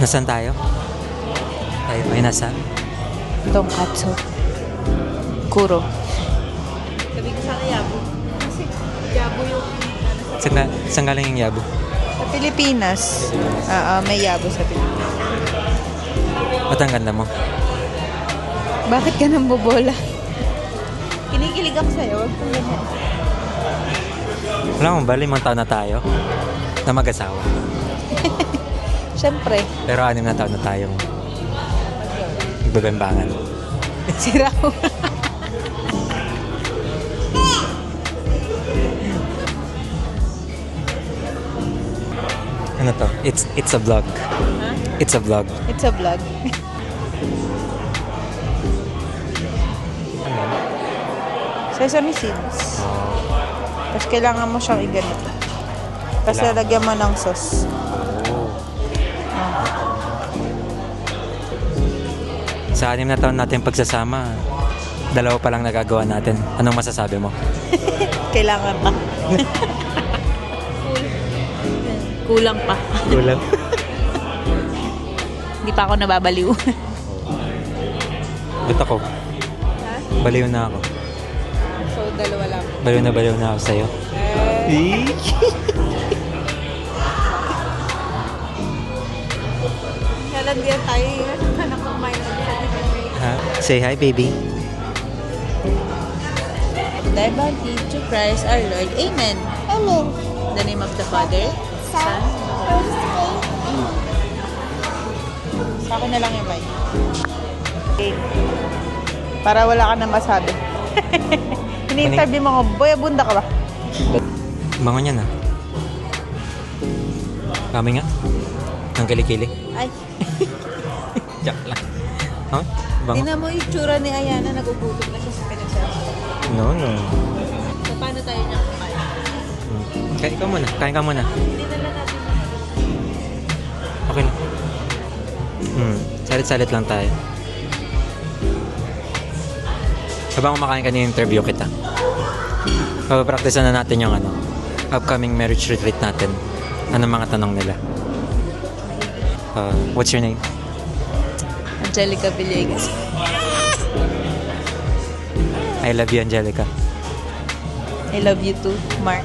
Nasaan tayo? Tayo ay nasa? Tonkatsu. Kuro. Sabi ko sa Yabo. Kasi Yabo yung Saan galing yung yabo? Sa Pilipinas. May yabo sa Pilipinas. Ba't ang ganda mo? Bakit ka nang bobola? Kinikilig ako sa'yo. Huwag kong ganyan. Wala mong ba, 5 taon na tayo na mag-asawa. Siyempre. Pero 6 na taon na tayong nagbabembangan. Sira ko. Ano to? It's a vlog. Huh? It's a vlog. It's a vlog. Sesame seeds. Tapos kailangan mo siyang iganito. Tapos Kailangan. lalagyan mo ng sauce. Sa 6 na taon natin pagsasama, 2 pa lang nagagawa natin. Anong masasabi mo? Kailangan pa. Kulang pa. Kulang. Hindi pa ako nababaliw. Ba't ako? Baliw na ako. So, 2 lang. Baliw na ako sa'yo. Nalandian tayo yun. Anak ng Mylan. Ha? Say hi, baby. Thy body to Christ our Lord. Amen. Amen. In the name of the Father, Son, Sa akin na lang yung mic. Okay. Para wala ka na masabi. Ini-interview mo ko, boy, bunda ka ba? Bango niya na. Kami nga. Ang kilikili. Ay, Joke lang. Huh? Bango? tingnan mo yung tsura ni Ayana, nagugutom na siya sa pinagsasabi. No. So, paano tayo niya kumain? Kain ka muna. Kain ka muna. Hindi na lang natin Okay lang. Salit-salit lang tayo. Habang kumakain ka ng interview kita. Papapractice na natin yung upcoming marriage retreat natin. Anong mga tanong nila? What's your name? Angelica Villegas. I love you, Angelica. I love you too, Mark.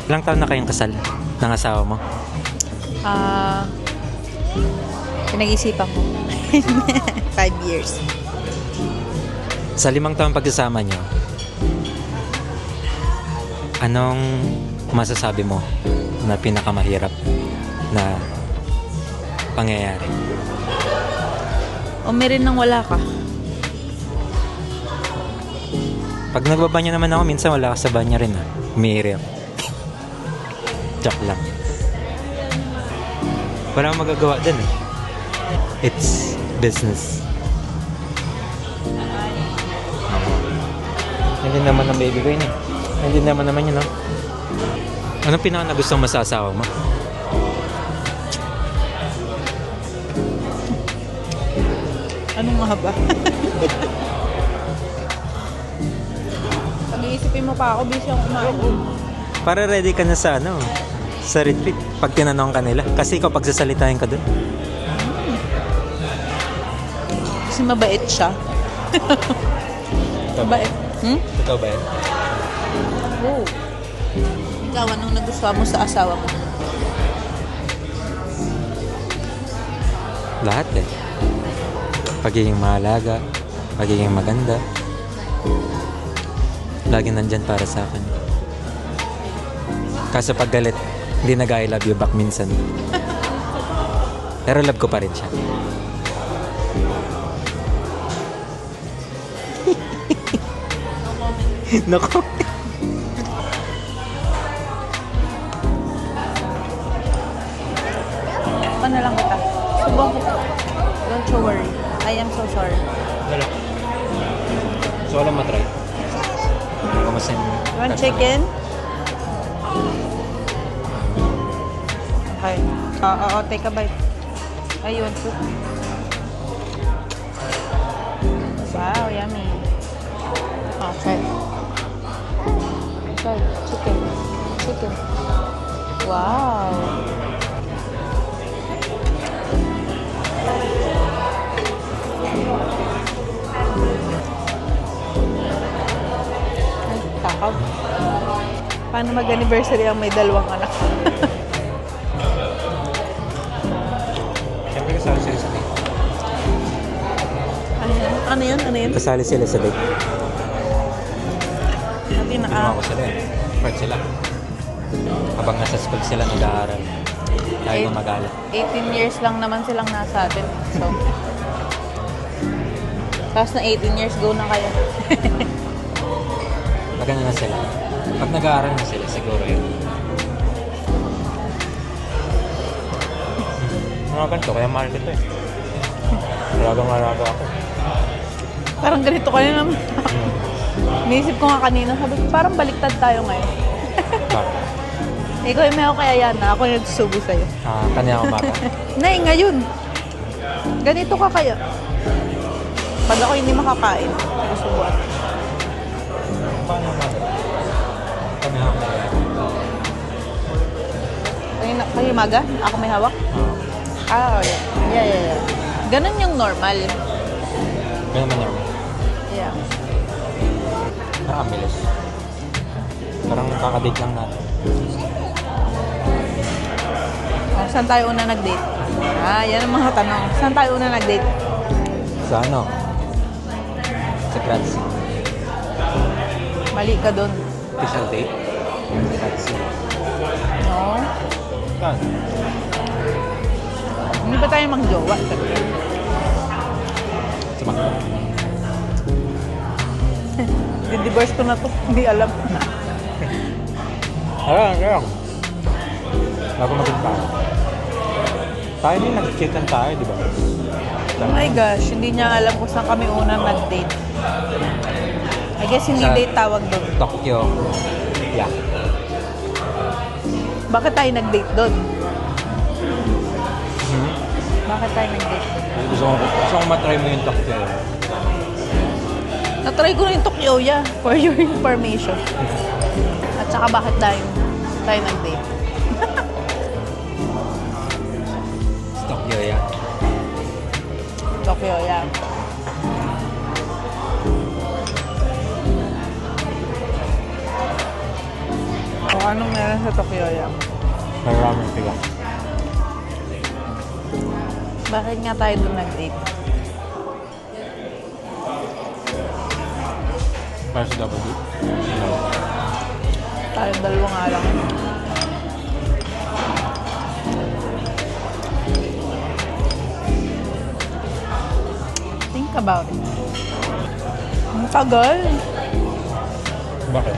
Ilang taon na kayong kasal ng asawa mo? Pinag-isipan ko. 5 years. Sa 5 taon pagsasama nyo, anong masasabi mo na pinakamahirap na pangyayari? Umirin nang wala ka. Pag nagbabanya naman ako, minsan wala ka sa banya rin Umiiri ako. Joke lang. Wala akong magagawa dun It's business. Hindi naman ang baby ko yun Hindi naman yun Anong pinaka na gustong masasawa mo? Ano nga ba? Pag-iisipin mo pa ako, busy akong kumain. Para ready ka na sa sa retreat pag tinanong ka nila. Kasi ikaw pagsasalitain ka dun. Kasi mabait siya. Mabait. Totoo ba yan? Oo. Ikaw, anong nagustuhan mo sa asawa mo? Lahat Pagiging mahalaga, pagiging maganda. Laging nandyan para sa akin. Kaso pag galit, hindi nag-I love you back minsan. Pero love ko pa rin siya. Nako. Paano lang kita? Subong kita. Don't you worry. I am so sorry. Wala. So, alam matry. Kamasin. You want chicken? Okay. Oo, take a bite. Ayun. Wow, yummy. Okay. Okay, chicken. Chicken. Wow. Paano mag-anniversary ang may dalawang anak? Siyempre kasali sila sa date. Ano yun? Ano yun? Ano yun? Kasali sila sa date. Sabi na Ginawa ko sila eh. Part sila. Habang nasa school sila nag-aaral. Tayo na mag-aaral. 18 years lang naman silang nasa atin. So, tapos na 18 years, go na kayo. Maganda na sila. Pag nag-aaral na sila, siguro yun. Mga ganito, kaya mahal ko ito eh. Maragang-maraga ako. Parang ganito kayo naman. Naisip ko nga kanina, sabi ko, parang baliktad tayo ngayon. Bakit? Ikaw yung may ako kaya yan na ako yung nagsusubo sa'yo. Kanya ako bata. Nay, ngayon. Ganito ka kaya. Pag ako hindi makakain, nagsusubuan. Paano bata? Kanya ako bata. Kayo maga? Ako may hawak? Ah, oh, yeah. Yeah. Ganun yung normal. Ganyan man normal. Yeah. Parang bilis. Parang kakadate lang natin. Oh, saan tayo una nag-date? Yan ang mga tanong. Saan tayo una nag-date? Sa ano? Sa Kratz. Mali ka dun. Official date? Kratz. No? Saan? Hindi ba tayo mag-jowa? Sa Macdo. Di-divorce ko na to. Hindi alam. Ayan. Bago maging tayo. Tayo din nag-chitan tayo, di ba? Oh my gosh, hindi niya alam kung saan kami unang nag-date. I guess hindi Sa- date tawag doon. Tokyo. Yeah. Bakit tayo nag-date doon? Hmm? Bakit tayo nag-date doon? Gusto kong matry mo yung Tokyo. Natry ko na yung Tokyo, for your information. At saka bakit tayo nag-date? Tokyo, yeah. Tokyo, yeah. O anong meron sa Tokyo, yeah? Maraming sila. Bakit nga tayo doon nag-date? Para sa double date? Tayong dalawa nga lang. Think about it. Ang tagal. Bakit?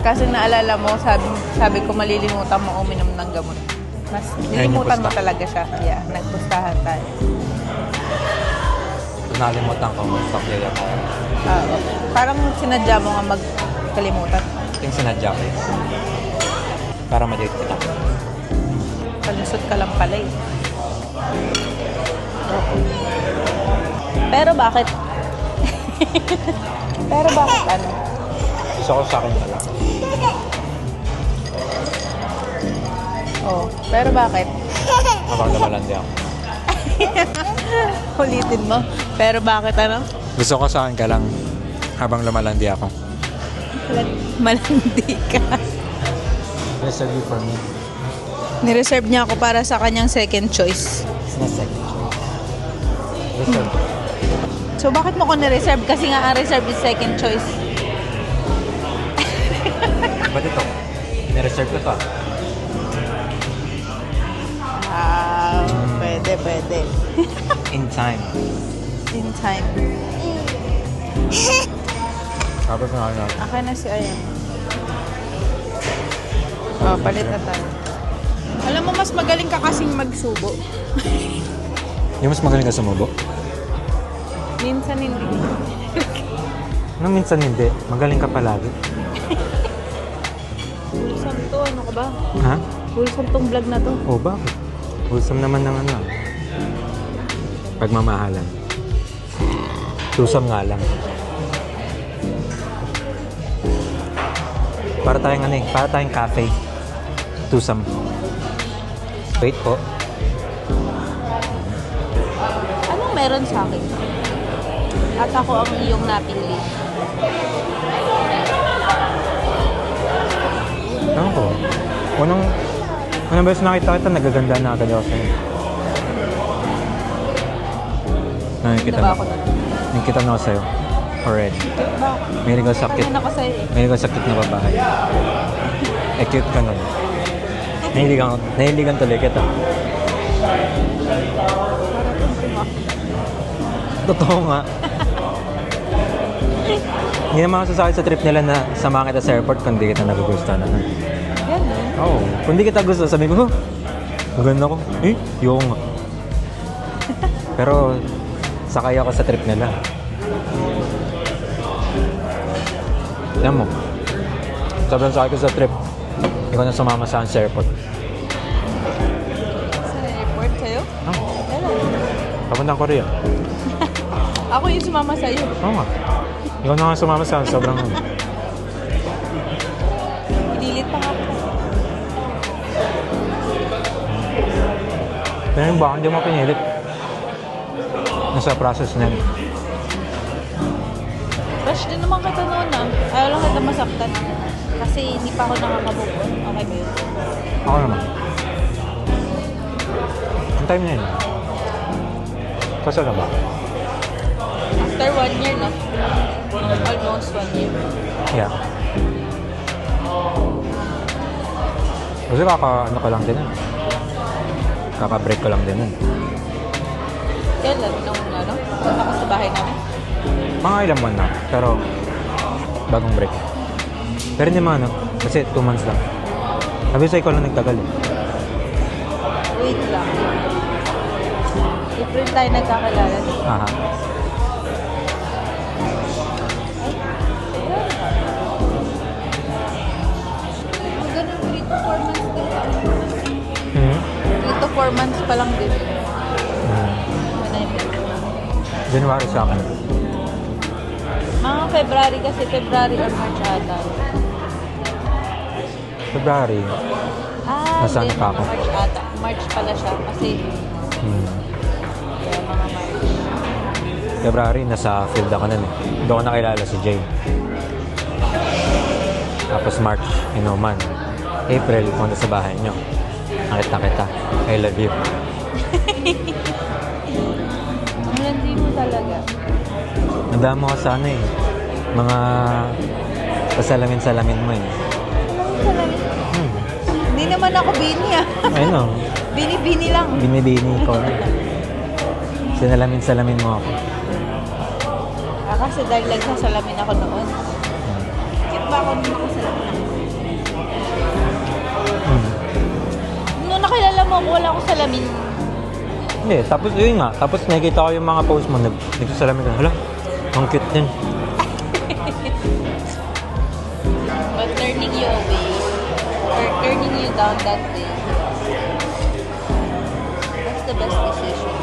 Kasi naalala mo, sabi ko malilimutan mo uminom ng gamot. Mas nilimutan mo nagpusta. talaga siya. Yeah, nagpustahan tayo. Nalimutan ko mag Tokyo yan. Oo. Parang sinadya mo nga magkalimutan. Ito yung sinadya ko eh. Para ma-date kita. Palusot ka lang pala eh. Pero bakit? Pero bakit ano? Gusto ko sa akin na lang. Oh, pero bakit? Habang lumalandi ako. Ulitin mo. Pero bakit ano? Gusto ko sa akin ka lang. Habang lumalandi ako. Malandi ka. Reserve you for me. Nireserve niya ako para sa kanyang second choice. It's not second choice. Reserve. So bakit mo ko nireserve? Kasi nga ang reserve is second choice. Ba't ito? Nireserve ko to ah. Pwede. In time. In time. Tapos nga na. Akin na si Ayan. Oh, palit na tayo. Alam mo, mas magaling ka kasing magsubo. Yung mas magaling ka sumubo? Minsan hindi. Nung minsan hindi. Magaling ka palagi. Wholesome to, ano ka ba? Ha? Wholesome tong vlog na to. Oh, bakit? Wholesome naman ng ano. Pagmamahalan. Tusam nga lang. Para tayong ano eh. Para tayong cafe. Tusam. Wait po. Anong meron sa akin? At ako ang iyong napili. Ewan ko. Unang beses nakita kita, nagaganda na agad ako sa'yo. Nakikita Diba na. ako nun? Nakikita na ako sa'yo. Already. Diba? Mahilig ako sa cute. Tingin ako sa'yo eh. Mahilig ako sa cute na babae. Eh, cute ka nun. Nahiligan tuloy kita. Totoo nga. Hindi naman ako sasakit sa trip nila na samahan kita sa airport kung di kita nagugustuhan na. Ganun. Oo. Kung di kita gusto, sabi ko, maganda ko. Yung nga. Pero, sakay ako sa trip nila. Alam mo, sobrang sakay ko sa trip. Ikaw na sumama sa airport. Sa airport sa'yo? Oh, Kailan? papuntang Korea. Ako yung sumama sa'yo. Oo nga. Ikaw na nga sumama sa sobrang Pinilit pa nga ako. Pero yung baka hindi mo pinilit. Nasa process na yun. Rush din naman kita noon ah. Ayaw lang kita masaktan. Kasi hindi pa ako nakakabukon. Okay ba yun? Ako naman. Ang time na yun. Kasal na ba? After 1 year, no? Almost 1 year. Yeah. Kasi ano ka lang din eh. Kaka-break ko lang din eh. Kailan? Nung ano? Punta ka sa bahay namin? Mga ilang buwan na. Pero, bagong break. Pero hindi mga ano. Kasi 2 months lang. Sabi sa'yo ko lang nagtagal eh. Wait lang. April tayo nagkakilala. Aha. Ganun, 3 to 4 months din pa. Hmm? 3 to 4 months pa lang din. Hmm. When I met. January sa akin. Mga February kasi, February or March ata. February. Nasaan hindi, pa ako? mga March ata. March pala siya kasi Hmm. yeah, mga March. February, nasa field ako nun eh. Doon ko nakilala si Jay. Tapos March, inuman. April, punta sa bahay nyo. Nakita kita. I love you. Ang landi mo talaga. Nadama mo ka sana eh. Mga pasalamin-salamin mo eh. Salamin. Hmm. Hindi naman ako bini ah. I know. Bini-bini lang. Binibini ko. Sinalamin-salamin mo ako. Kasi dahil nagsasalamin ako noon. Cute ba ako nung nakasalamin ako? Hmm. Nung nakilala mo ako, wala akong salamin. Hindi, tapos yun nga. Tapos nakikita ko yung mga post mo. Nagsasalamin ka. Hala, ang cute din. But turning you away, or turning you down that day, that's the best decision.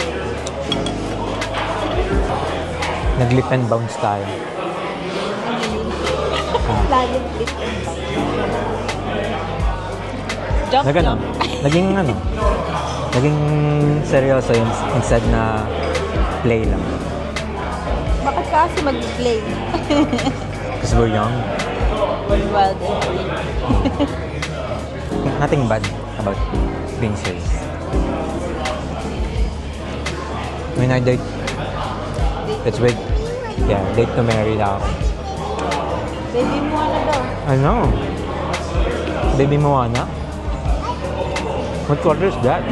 Nag-lip and bounce tayo. Ano yun? Ah. Laging flip and bounce. Jump, Nag ano? jump. Naging ano? Naging seryoso yun instead na play lang. Bakit ka kasi mag-play? Because we're young. Wild and free. Nothing bad about being serious. When I date, it's with, yeah, date to marry na ako. Baby mo na daw. I know. Baby Moana? What color is that?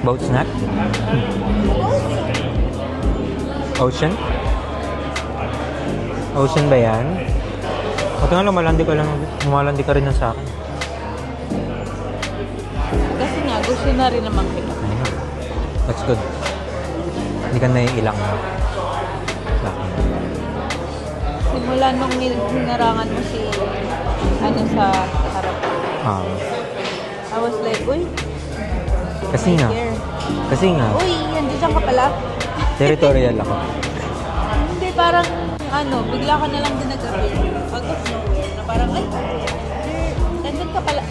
Boat snack? Ocean? Ocean ba yan? O nga, lumalandi ka rin na sa akin. Kasi nga, gusto na rin naman kita. Ayun. That's good. Hindi ka naiilang na. Sa akin. Simula nung hinarangan mo si sa harap. I was like, uy, Kasi nga. here. Kasi nga, Uy, nandiyan ka pala. territorial ako. Hindi, parang, bigla ka na lang din nag-appear. Out of nowhere. Na parang, ay,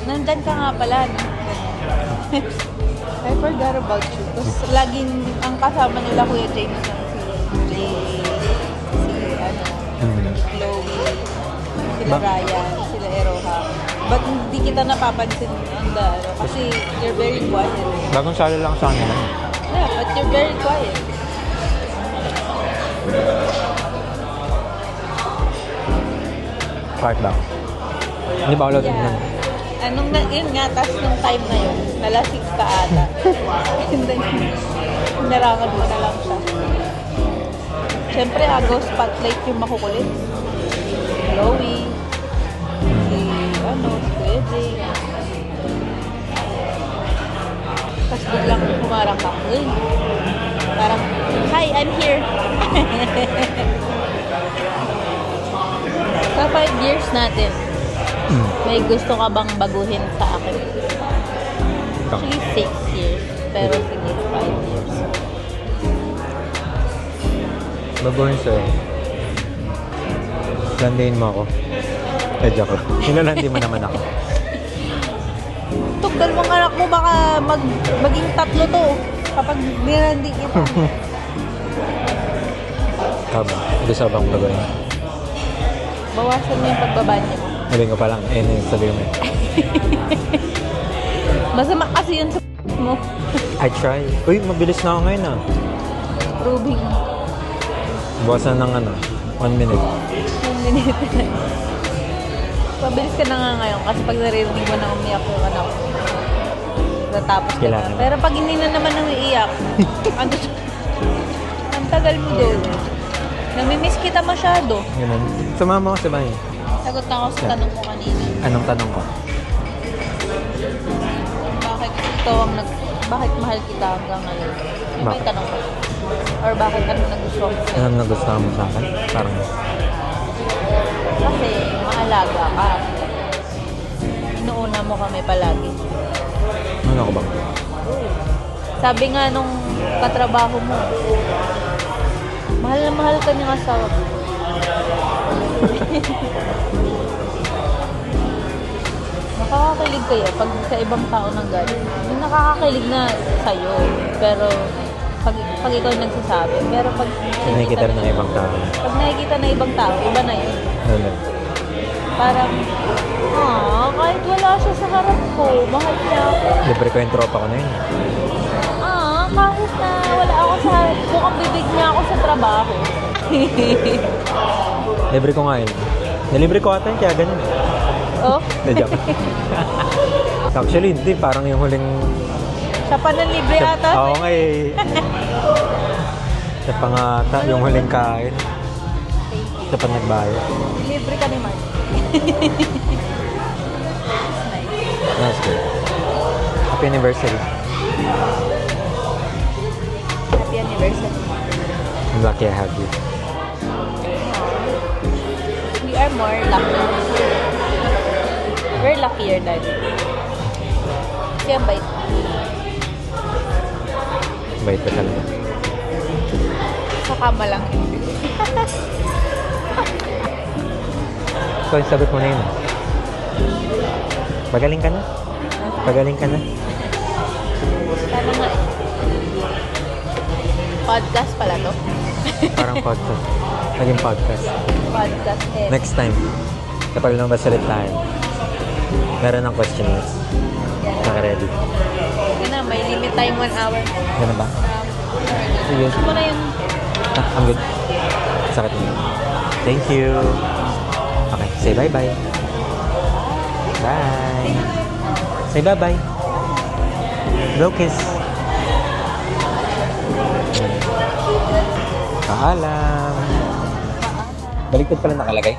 nandyan ka nga pala. No? I forgot about you. Tapos, laging, ang kasama nila, Kuya James, si Hmm. Chloe. sila Ba- Ryan, sila Eroha. But hindi kita napapansin ang kasi you're very quiet. Bagong salo lang sa kanila. Yeah, but you're very quiet. Part ba? Hindi ba ulit Yeah. Yun nga, tas nung time na yun, nalasing ka ata. And then, narangan mo na lang siya. Siyempre, agaw spotlight yung makukulit. Chloe, si Kuya Jay. Tapos biglang kumarang ka. Uy, parang, hi, I'm here. Sa 5 years natin, may gusto ka bang baguhin sa akin? Actually, 6 years. Pero sige, 5 years. Babuhin sa'yo. Landiin mo ako. Joke lang. Hinalandi mo naman ako. Tuk, dalawang anak mo baka maging 3 to kapag nilandi kita. Kaba, gusto ka bang babuhin? Bawasan mo yung pagbabanya mo. Sabihin ko pa lang, sabihin mo. Masama kasi yun sa mo. I try. Uy, mabilis na ako ngayon ah. Proving. Buwasan ng 1 minute. 1 minute. Pabilis ka na nga ngayon kasi pag naririnig mo na umiyak yung anak ko. Natapos ka na. Kailangan. Pero pag hindi na naman umiiyak, ang tagal mo doon. Namimiss kita masyado. Ganun. Sumama ako sa bahay. Sagot na ako sa tanong mo kanina. Anong tanong ko? Bakit mahal kita hanggang ngayon? May Bakit? tanong ko. Or bakit ano nagustuhan mo? Anong nagustuhan mo sa akin? Parang, Kasi maalaga ka. Inuuna mo kami palagi. ano ko ba? Sabi nga nung katrabaho mo, mahal na mahal ka niyang asawa mo. Nakakakilig kayo pag sa ibang tao nang galing. Yung nakakakilig na sa'yo, pero pag ikaw yung nagsasabi. Pero pag Nakikita rin ng ibang tao. pag nakikita ng ibang tao, iba na yun. Ano? Parang, kahit wala siya sa harap ko, mahal niya ako. Libre ko yung tropa ko na yun. Kahit na wala ako sa harap ko, ang bibig niya ako sa trabaho. Libre ko nga yun. Nalibre ko ata yun, kaya ganun. Oh, Joke. Actually, hindi. Parang yung huling... siya pa ng libre ata. Oo nga eh. Siya pa nga ata, yung huling kain. Siya pa nagbayad. Libre ka ni Mark. Nice. That's good. Happy anniversary. Happy anniversary. I'm lucky I have you. We are more lucky. We're luckier than you. Kasi ang bait. Bait ka talaga. Sa kama lang hindi. So, sagot mo na yun. Pagaling ka na. Pagaling ka na. Sana nga eh. Podcast pala to. Parang podcast. Naging podcast. Podcast eh. Next time, kapag lumabas ulit tayo, meron ng questionnaires. Naka-ready. Sige na, may limit time 1 hour. Ganun ba? Sige. Gusto mo na yung I'm good. Sakit mo. Thank you. Okay, say bye-bye. Bye. Say bye-bye. Blow kiss. Paalam. Baliktad pala nakalagay.